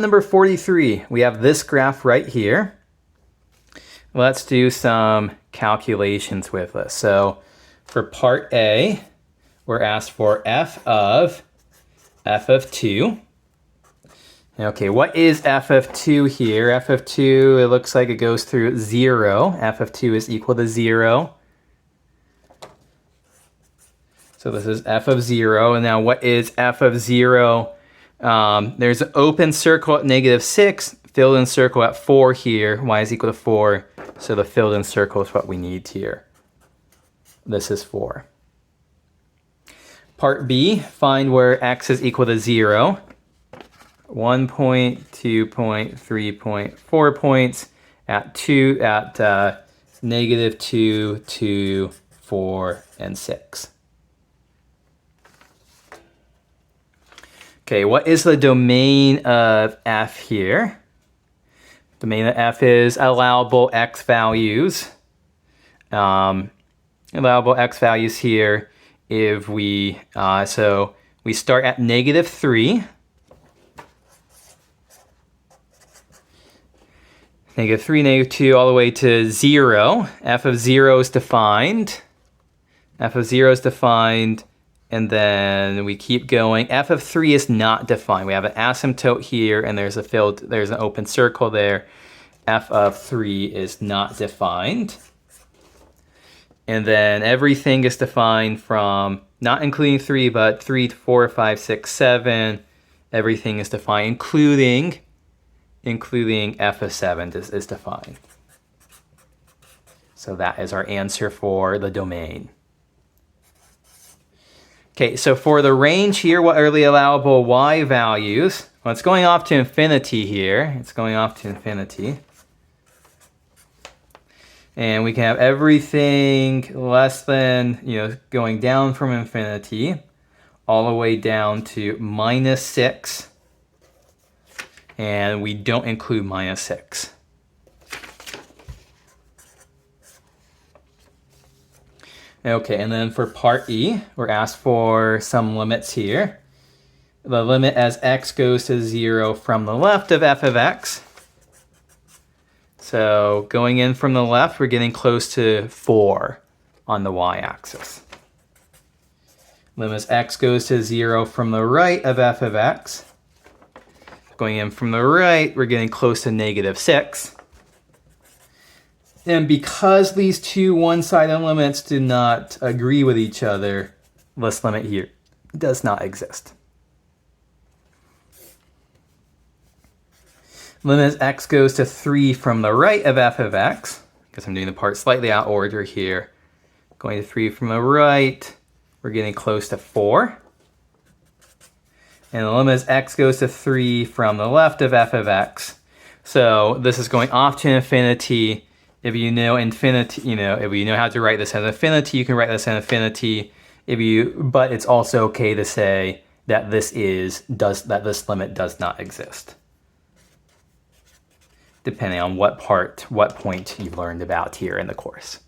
Number 43, we have this graph right here. Let's do some calculations with this. So for part A, we're asked for f of 2. Okay, what is f of 2 here? F of 2, it looks like it goes through 0. F of 2 is equal to 0. So this is f of 0. And now what is f of 0? There's an open circle at -6, filled in circle at 4 here. Y is equal to 4. So the filled in circle is what we need here. This is 4. Part B, find where x is equal to 0. 1 point, 2 point, 3 point, 4 points at -2, 2, 4, and 6. Okay, what is the domain of f here? Domain of f is allowable x values. Allowable x values here, if we, so we start at -3. -3, -2, all the way to 0. F of 0 is defined. F of 0 is defined. And then we keep going. F of 3 is not defined. We have an asymptote here, and there's an open circle there. F of 3 is not defined. And then everything is defined from, not including 3, but 3 to 4, 5, 6, 7. Everything is defined, including f of 7 is defined. So that is our answer for the domain. Okay, so for the range here, what are the allowable y values? Well, it's going off to infinity here. It's going off to infinity. And we can have everything less than, going down from infinity all the way down to -6. And we don't include -6. Okay, and then for part E, we're asked for some limits here. The limit as x goes to 0 from the left of f of x. So going in from the left, we're getting close to 4 on the y-axis. Limit as x goes to 0 from the right of f of x. Going in from the right, we're getting close to -6. And because these two one-sided limits do not agree with each other, this limit here does not exist. Limit as x goes to 3 from the right of f of x, because I'm doing the part slightly out of order here. Going to 3 from the right, we're getting close to 4. And the limit as x goes to 3 from the left of f of x. So this is going off to infinity. If you know infinity, if you know how to write this as infinity, you can write this as infinity. But it's also okay to say that this limit does not exist, depending on what point you've learned about here in the course.